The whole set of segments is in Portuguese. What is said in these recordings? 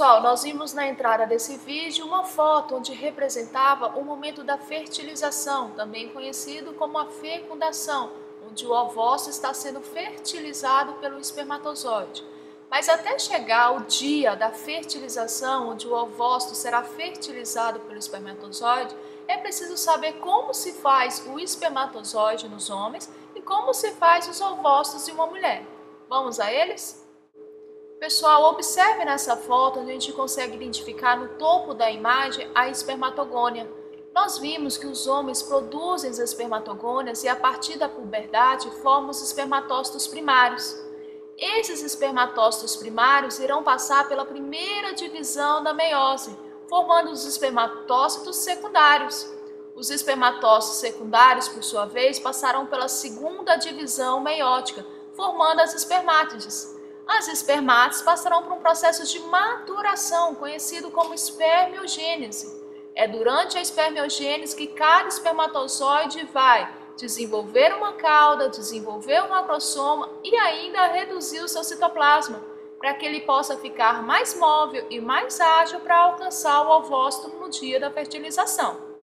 Pessoal, nós vimos na entrada desse vídeo uma foto onde representava o momento da fertilização, também conhecido como a fecundação, onde o ovócito está sendo fertilizado pelo espermatozoide. Mas até chegar o dia da fertilização, onde o ovócito será fertilizado pelo espermatozoide, é preciso saber como se faz o espermatozoide nos homens e como se faz os ovócitos em uma mulher. Vamos a eles? Pessoal, observe nessa foto onde a gente consegue identificar no topo da imagem a espermatogônia. Nós vimos que os homens produzem as espermatogônias e a partir da puberdade formam os espermatócitos primários. Esses espermatócitos primários irão passar pela primeira divisão da meiose, formando os espermatócitos secundários. Os espermatócitos secundários, por sua vez, passarão pela segunda divisão meiótica, formando as espermátides. As espermátides passarão por um processo de maturação, conhecido como espermiogênese. É durante a espermiogênese que cada espermatozoide vai desenvolver uma cauda, desenvolver um acrossoma e ainda reduzir o seu citoplasma, para que ele possa ficar mais móvel e mais ágil para alcançar o ovócito no dia da fertilização.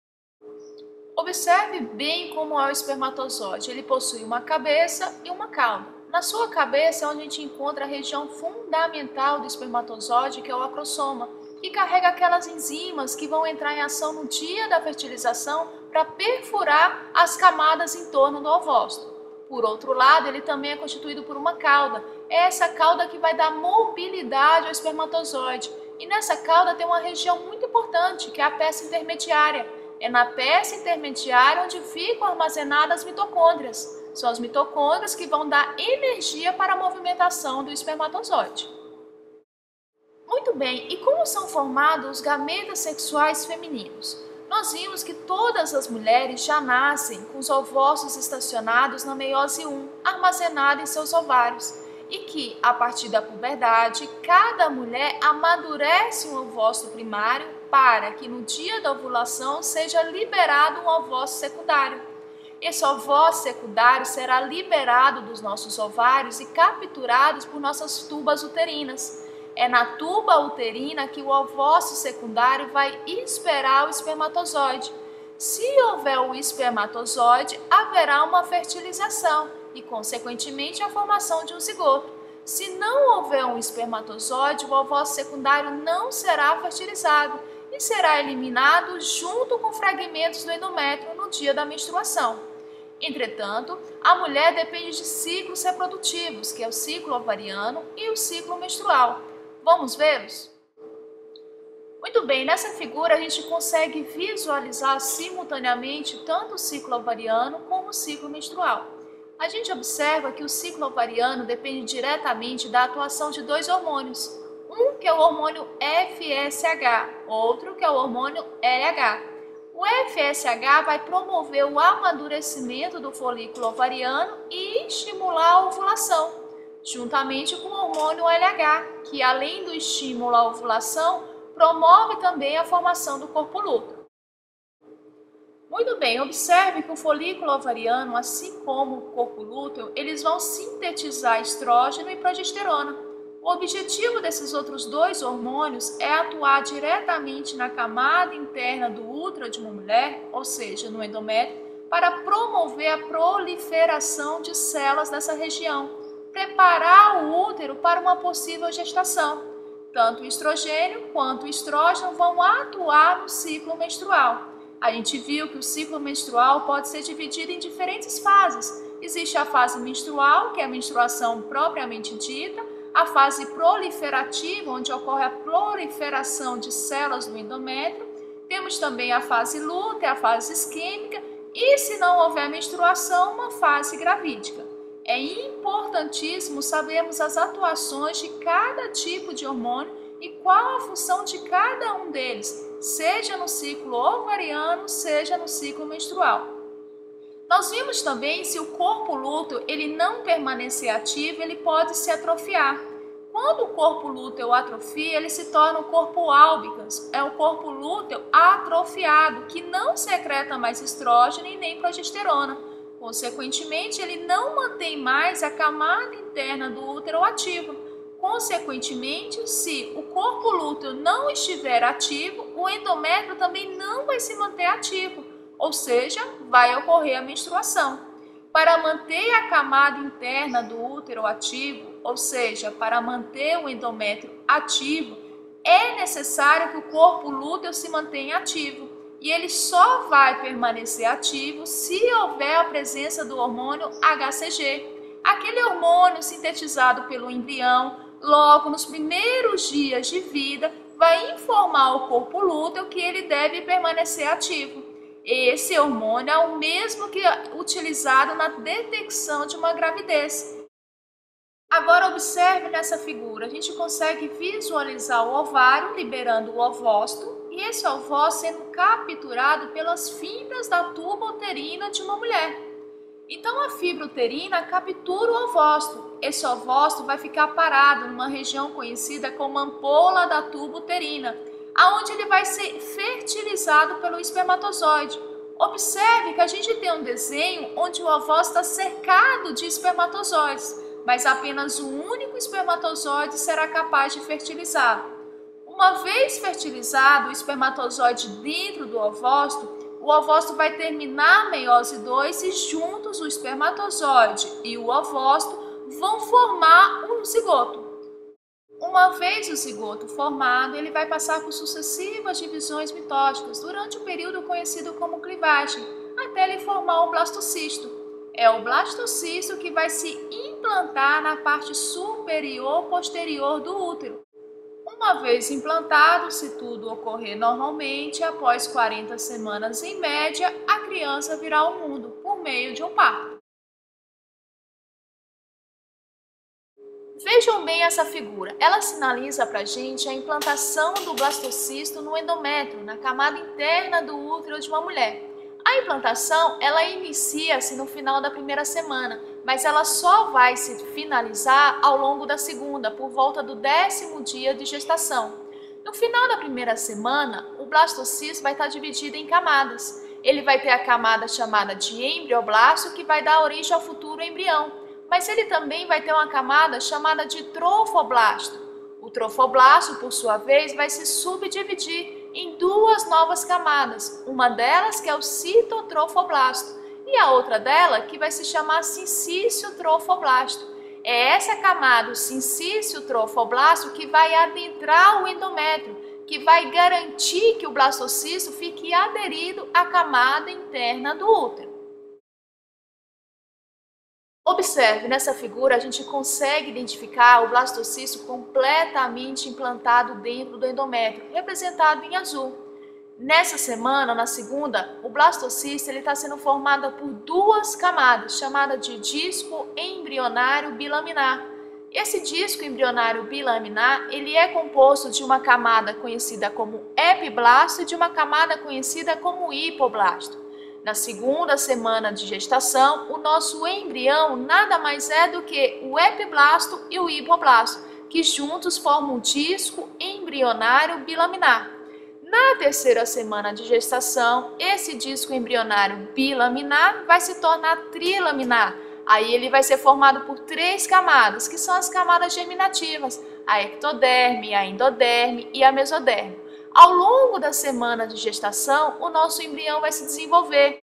Observe bem como é o espermatozoide. Ele possui uma cabeça e uma cauda. Na sua cabeça é onde a gente encontra a região fundamental do espermatozoide, que é o acrossoma, que carrega aquelas enzimas que vão entrar em ação no dia da fertilização para perfurar as camadas em torno do ovócito. Por outro lado, ele também é constituído por uma cauda. É essa cauda que vai dar mobilidade ao espermatozoide. E nessa cauda tem uma região muito importante, que é a peça intermediária. É na peça intermediária onde ficam armazenadas as mitocôndrias. São as mitocôndrias que vão dar energia para a movimentação do espermatozoide. Muito bem, e como são formados os gametas sexuais femininos? Nós vimos que todas as mulheres já nascem com os ovócitos estacionados na meiose 1, armazenados em seus ovários, e que, a partir da puberdade, cada mulher amadurece um ovócito primário para que no dia da ovulação seja liberado um ovócito secundário. Esse ovócito secundário será liberado dos nossos ovários e capturado por nossas tubas uterinas. É na tuba uterina que o ovócito secundário vai esperar o espermatozoide. Se houver o espermatozoide, haverá uma fertilização e, consequentemente, a formação de um zigoto. Se não houver um espermatozoide, o ovócito secundário não será fertilizado e será eliminado junto com fragmentos do endométrio no dia da menstruação. Entretanto, a mulher depende de ciclos reprodutivos, que é o ciclo ovariano e o ciclo menstrual. Vamos vê-los? Muito bem, nessa figura a gente consegue visualizar simultaneamente tanto o ciclo ovariano como o ciclo menstrual. A gente observa que o ciclo ovariano depende diretamente da atuação de dois hormônios. Um que é o hormônio FSH, outro que é o hormônio LH. O FSH vai promover o amadurecimento do folículo ovariano e estimular a ovulação, juntamente com o hormônio LH, que além do estímulo à ovulação, promove também a formação do corpo lúteo. Muito bem, observe que o folículo ovariano, assim como o corpo lúteo, eles vão sintetizar estrógeno e progesterona. O objetivo desses outros dois hormônios é atuar diretamente na camada interna do útero de uma mulher, ou seja, no endométrio, para promover a proliferação de células nessa região, preparar o útero para uma possível gestação. Tanto o estrogênio quanto o estrógeno vão atuar no ciclo menstrual. A gente viu que o ciclo menstrual pode ser dividido em diferentes fases. Existe a fase menstrual, que é a menstruação propriamente dita, a fase proliferativa, onde ocorre a proliferação de células do endométrio. Temos também a fase lútea, a fase isquêmica e, se não houver menstruação, uma fase gravídica. É importantíssimo sabermos as atuações de cada tipo de hormônio e qual a função de cada um deles, seja no ciclo ovariano, seja no ciclo menstrual. Nós vimos também se o corpo lúteo ele não permanecer ativo, ele pode se atrofiar. Quando o corpo lúteo atrofia, ele se torna o corpo albicans, é o corpo lúteo atrofiado, que não secreta mais estrógeno e nem progesterona. Consequentemente, ele não mantém mais a camada interna do útero ativa. Consequentemente, se o corpo lúteo não estiver ativo, o endométrio também não vai se manter ativo, ou seja, vai ocorrer a menstruação. Para manter a camada interna do útero ativo, ou seja, para manter o endométrio ativo, é necessário que o corpo lúteo se mantenha ativo. E ele só vai permanecer ativo se houver a presença do hormônio HCG, aquele hormônio sintetizado pelo embrião, logo nos primeiros dias de vida, vai informar o corpo lúteo que ele deve permanecer ativo. Esse hormônio é o mesmo que é utilizado na detecção de uma gravidez. Agora observe nessa figura, a gente consegue visualizar o ovário liberando o ovócito e esse ovócito sendo capturado pelas fibras da tuba uterina de uma mulher. Então a fibra uterina captura o ovócito. Esse ovócito vai ficar parado numa região conhecida como ampola da tuba uterina, aonde ele vai ser fertilizado pelo espermatozoide. Observe que a gente tem um desenho onde o ovócito está cercado de espermatozoides, mas apenas um único espermatozoide será capaz de fertilizar. Uma vez fertilizado o espermatozoide dentro do ovócito, o ovócito vai terminar a meiose 2 e juntos o espermatozoide e o ovócito vão formar um zigoto. Uma vez o zigoto formado, ele vai passar por sucessivas divisões mitóticas durante o período conhecido como clivagem, até ele formar o blastocisto. É o blastocisto que vai se implantar na parte superior posterior do útero. Uma vez implantado, se tudo ocorrer normalmente, após 40 semanas em média, a criança virá ao mundo por meio de um parto. Vejam bem essa figura, ela sinaliza para a gente a implantação do blastocisto no endométrio, na camada interna do útero de uma mulher. A implantação, ela inicia-se no final da primeira semana, mas ela só vai se finalizar ao longo da segunda, por volta do 10º dia de gestação. No final da primeira semana, o blastocisto vai estar dividido em camadas. Ele vai ter a camada chamada de embrioblasto, que vai dar origem ao futuro embrião, mas ele também vai ter uma camada chamada de trofoblasto. O trofoblasto, por sua vez, vai se subdividir em duas novas camadas, uma delas que é o citotrofoblasto e a outra dela que vai se chamar sincício-trofoblasto. É essa camada, o sincício-trofoblasto, que vai adentrar o endométrio, que vai garantir que o blastocisto fique aderido à camada interna do útero. Observe, nessa figura a gente consegue identificar o blastocisto completamente implantado dentro do endométrio, representado em azul. Nessa semana, na segunda, o blastocisto está sendo formado por duas camadas, chamada de disco embrionário bilaminar. Esse disco embrionário bilaminar, ele é composto de uma camada conhecida como epiblasto e de uma camada conhecida como hipoblasto. Na segunda semana de gestação, o nosso embrião nada mais é do que o epiblasto e o hipoblasto, que juntos formam o disco embrionário bilaminar. Na terceira semana de gestação, esse disco embrionário bilaminar vai se tornar trilaminar. Aí ele vai ser formado por três camadas, que são as camadas germinativas, a ectoderme, a endoderme e a mesoderme. Ao longo da semana de gestação, o nosso embrião vai se desenvolver.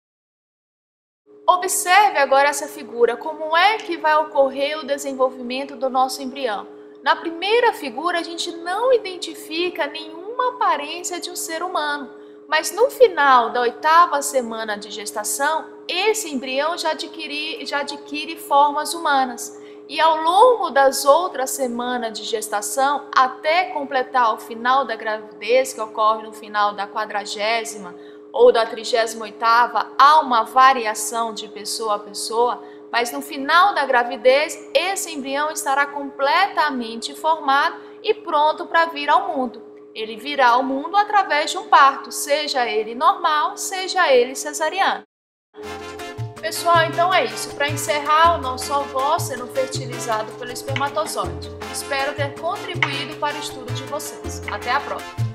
Observe agora essa figura, como é que vai ocorrer o desenvolvimento do nosso embrião. Na primeira figura, a gente não identifica nenhuma aparência de um ser humano, mas no final da 8ª semana de gestação, esse embrião já adquire formas humanas. E ao longo das outras semanas de gestação, até completar o final da gravidez, que ocorre no final da 40ª ou da 38ª, há uma variação de pessoa a pessoa, mas no final da gravidez, esse embrião estará completamente formado e pronto para vir ao mundo. Ele virá ao mundo através de um parto, seja ele normal, seja ele cesariano. Pessoal, então é isso. Para encerrar, o nosso ovó sendo fertilizado pelo espermatozoide. Espero ter contribuído para o estudo de vocês. Até a próxima!